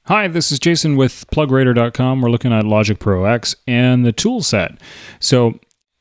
Hi, this is Jason with PlugRater.com. We're looking at Logic Pro X and the tool set. So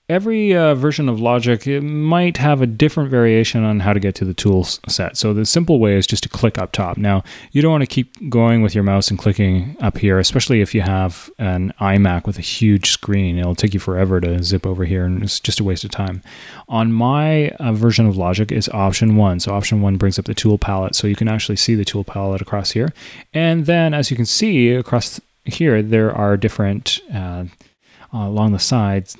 every version of Logic, it might have a different variation on how to get to the tool set. So the simple way is just to click up top. Now, you don't want to keep going with your mouse and clicking up here, especially if you have an iMac with a huge screen. It'll take you forever to zip over here, and it's just a waste of time. On my version of Logic is Option 1. So Option 1 brings up the tool palette, so you can actually see the tool palette across here. And then, as you can see across here, there are different, along the sides,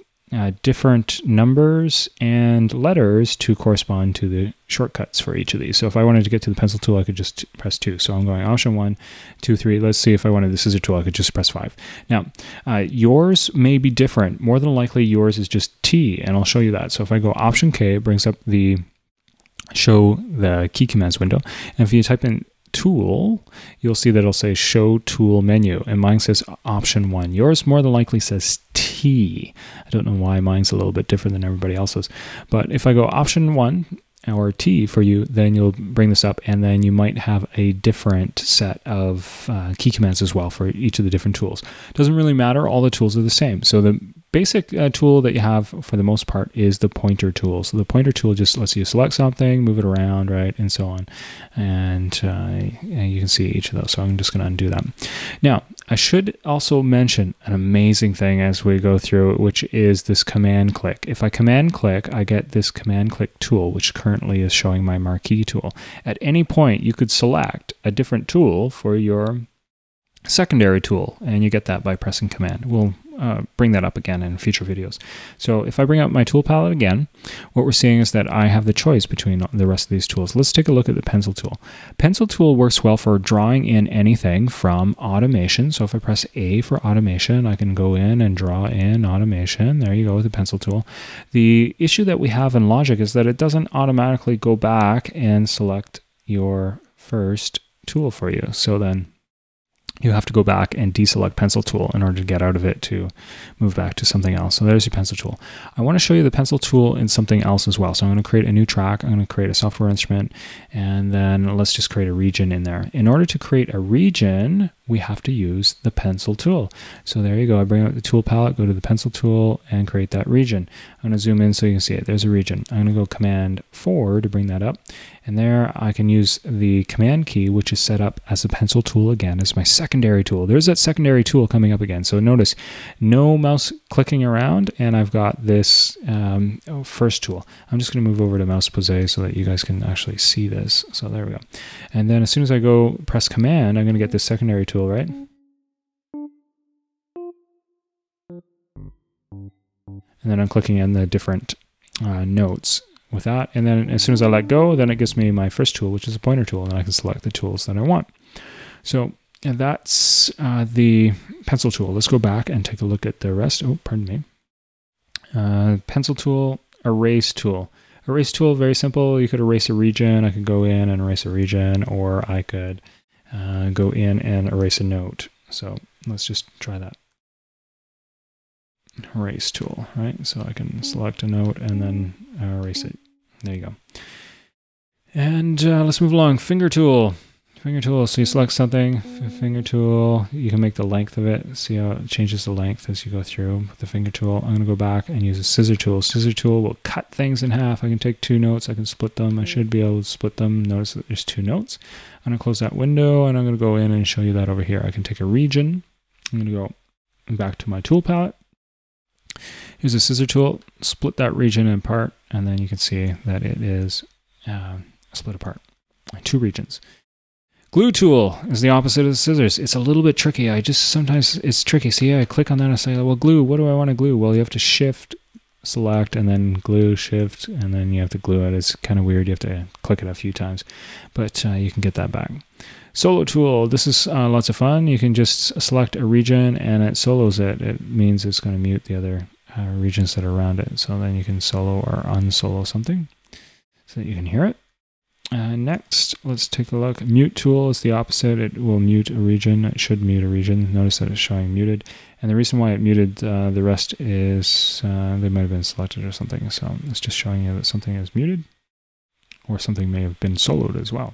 different numbers and letters to correspond to the shortcuts for each of these. So if I wanted to get to the pencil tool, I could just press 2. So I'm going Option 1, 2, 3. Let's see if I wanted the scissor tool, I could just press 5. Now, yours may be different. More than likely, yours is just T, and I'll show you that. So if I go Option K, it brings up the show the key commands window. And if you type in tool, you'll see that it'll say show tool menu, and mine says Option 1. Yours more than likely says T. I don't know why mine's a little bit different than everybody else's, but if I go Option 1 or T for you, then you'll bring this up, and then you might have a different set of key commands as well for each of the different tools. Doesn't really matter, all the tools are the same. So the basic tool that you have for the most part is the pointer tool. So the pointer tool just lets you select something, move it around, right, and so on. And you can see each of those. So I'm just going to undo that. Now, I should also mention an amazing thing as we go through, which is this command click. If I command click, I get this command click tool, which currently is showing my marquee tool. At any point, you could select a different tool for your secondary tool, and you get that by pressing command. We'll bring that up again in future videos. So if I bring up my tool palette again, what we're seeing is that I have the choice between the rest of these tools. Let's take a look at the pencil tool. Pencil tool works well for drawing in anything from automation. So if I press A for automation, I can go in and draw in automation. There you go with the pencil tool. The issue that we have in Logic is that it doesn't automatically go back and select your first tool for you. So then you have to go back and deselect pencil tool in order to get out of it to move back to something else. So there's your pencil tool. I want to show you the pencil tool in something else as well. So I'm going to create a new track. I'm going to create a software instrument, and then let's just create a region in there. In order to create a region, we have to use the pencil tool. So there you go. I bring out the tool palette, go to the pencil tool, and create that region. I'm going to zoom in so you can see it. There's a region. I'm going to go Command 4 to bring that up. And there I can use the Command key, which is set up as the pencil tool again, as my secondary tool. There's that secondary tool coming up again. So notice no mouse clicking around, and I've got this first tool. I'm just going to move over to mouse pose so that you guys can actually see this. So there we go. And then as soon as I go press Command, I'm going to get this secondary tool, right? And then I'm clicking in the different notes with that. And then as soon as I let go, then it gives me my first tool, which is a pointer tool, and I can select the tools that I want. So and that's the pencil tool. Let's go back and take a look at the rest. Oh, pardon me. Pencil tool, erase tool. Erase tool, very simple. You could erase a region. I could go in and erase a region, or I could go in and erase a note. So let's just try that. Erase tool, right? So I can select a note and then erase it. There you go. And let's move along. Finger tool. Finger tool, so you select something, finger tool, you can make the length of it. See how it changes the length as you go through with the finger tool. I'm going to go back and use a scissor tool. Scissor tool will cut things in half. I can take 2 notes, I can split them. I should be able to split them. Notice that there's 2 notes. I'm going to close that window, and I'm going to go in and show you that over here. I can take a region. I'm going to go back to my tool palette. Use a scissor tool, split that region apart, and then you can see that it is split apart. 2 regions. Glue tool is the opposite of the scissors. It's a little bit tricky. Sometimes it's tricky. See, I click on that and I say, well, glue, what do I want to glue? Well, you have to shift, select, and then glue, shift, and then you have to glue it. It's kind of weird. You have to click it a few times, but you can get that back. Solo tool. This is lots of fun. You can just select a region and it solos it. It means it's going to mute the other regions that are around it. So then you can solo or unsolo something so that you can hear it. Next, let's take a look. Mute tool is the opposite. It will mute a region. It should mute a region. Notice that it's showing muted. And the reason why it muted the rest is they might have been selected or something. So it's just showing you that something is muted, or something may have been soloed as well.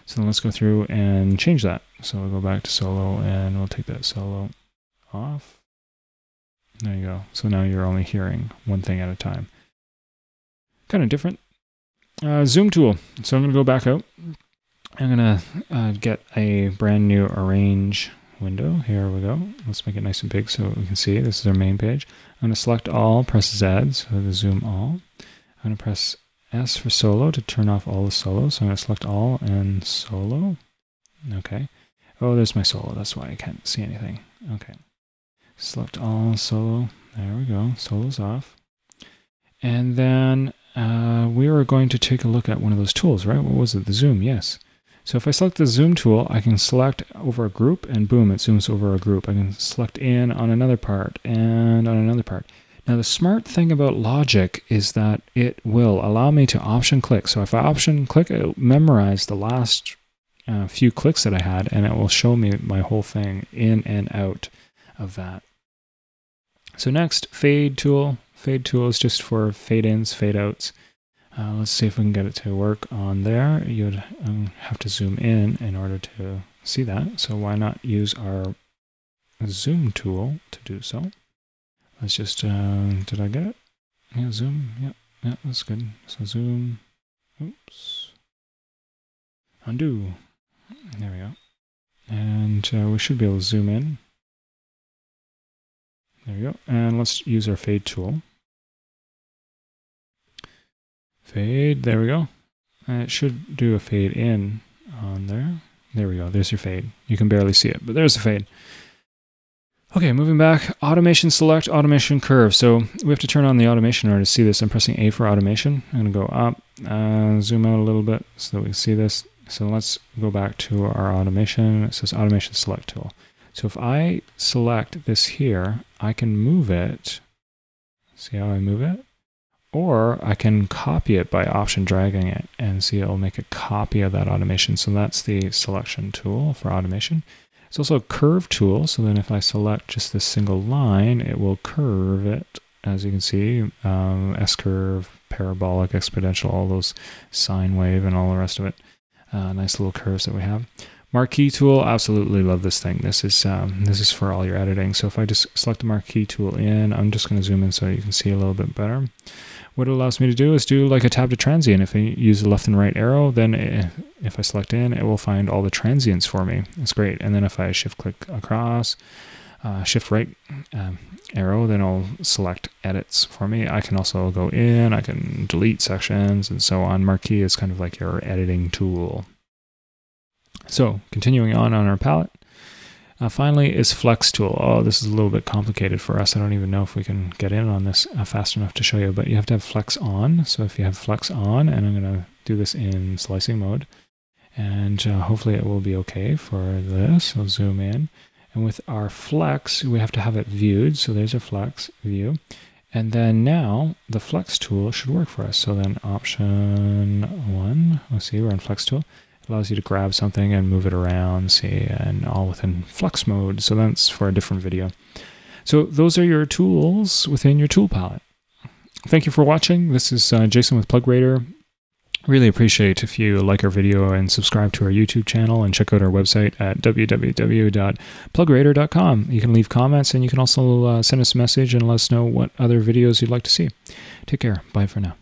So let's go through and change that. So we'll go back to solo and we'll take that solo off. There you go. So now you're only hearing one thing at a time. Kind of different. Zoom tool. So I'm going to go back out. I'm going to get a brand new arrange window. Here we go. Let's make it nice and big so we can see. This is our main page. I'm going to select all, press Z, so the zoom all. I'm going to press S for solo to turn off all the solos. So I'm going to select all and solo. Okay. Oh, there's my solo. That's why I can't see anything. Okay. Select all, solo. There we go. Solo's off. And then we are going to take a look at one of those tools, right? What was it? The zoom, yes. So if I select the zoom tool, I can select over a group and boom, it zooms over a group. I can select in on another part and on another part. Now the smart thing about Logic is that it will allow me to option click. So if I option click, it will memorize the last few clicks that I had and it will show me my whole thing in and out of that. So next, fade tool. Fade tool is just for fade ins, fade outs. Let's see if we can get it to work on there. You'd have to zoom in order to see that. So why not use our zoom tool to do so? Let's just, did I get it? Yeah, zoom, yeah, that's good. So zoom, oops, undo. There we go. And we should be able to zoom in. There we go. And let's use our fade tool. Fade, there we go. And it should do a fade in on there. There we go, there's your fade. You can barely see it, but there's the fade. Okay, moving back, automation select, automation curve. So we have to turn on the automation in order to see this. I'm pressing A for automation. I'm gonna go up, zoom out a little bit so that we can see this. So let's go back to our automation. It says automation select tool. So if I select this here, I can move it. See how I move it? Or I can copy it by option dragging it and see it'll make a copy of that automation. So that's the selection tool for automation. It's also a curve tool. So then if I select just this single line, it will curve it. As you can see, S-curve, parabolic, exponential, all those sine wave and all the rest of it. Nice little curves that we have. Marquee tool, absolutely love this thing. This is for all your editing. So if I just select the marquee tool in, I'm just going to zoom in so you can see a little bit better. What it allows me to do is do like a tab to transient. If I use the left and right arrow, then if I select in, it will find all the transients for me. It's great. And then if I shift click across, shift right arrow, then I'll select edits for me. I can also go in, I can delete sections and so on. Marquee is kind of like your editing tool. So continuing on our palette, finally is flex tool. Oh, this is a little bit complicated for us. I don't even know if we can get in on this fast enough to show you, but you have to have flex on. So if you have flex on, and I'm going to do this in slicing mode, and hopefully it will be okay for this. I'll zoom in. And with our flex, we have to have it viewed. So there's a flex view. And then now the flex tool should work for us. So then option 1, let's see, we're in flex tool. It allows you to grab something and move it around, see, and all within flex mode. So that's for a different video. So those are your tools within your tool palette. Thank you for watching. This is Jason with PlugRater. Really appreciate if you like our video and subscribe to our YouTube channel and check out our website at www.plugrater.com. You can leave comments and you can also send us a message and let us know what other videos you'd like to see. Take care. Bye for now.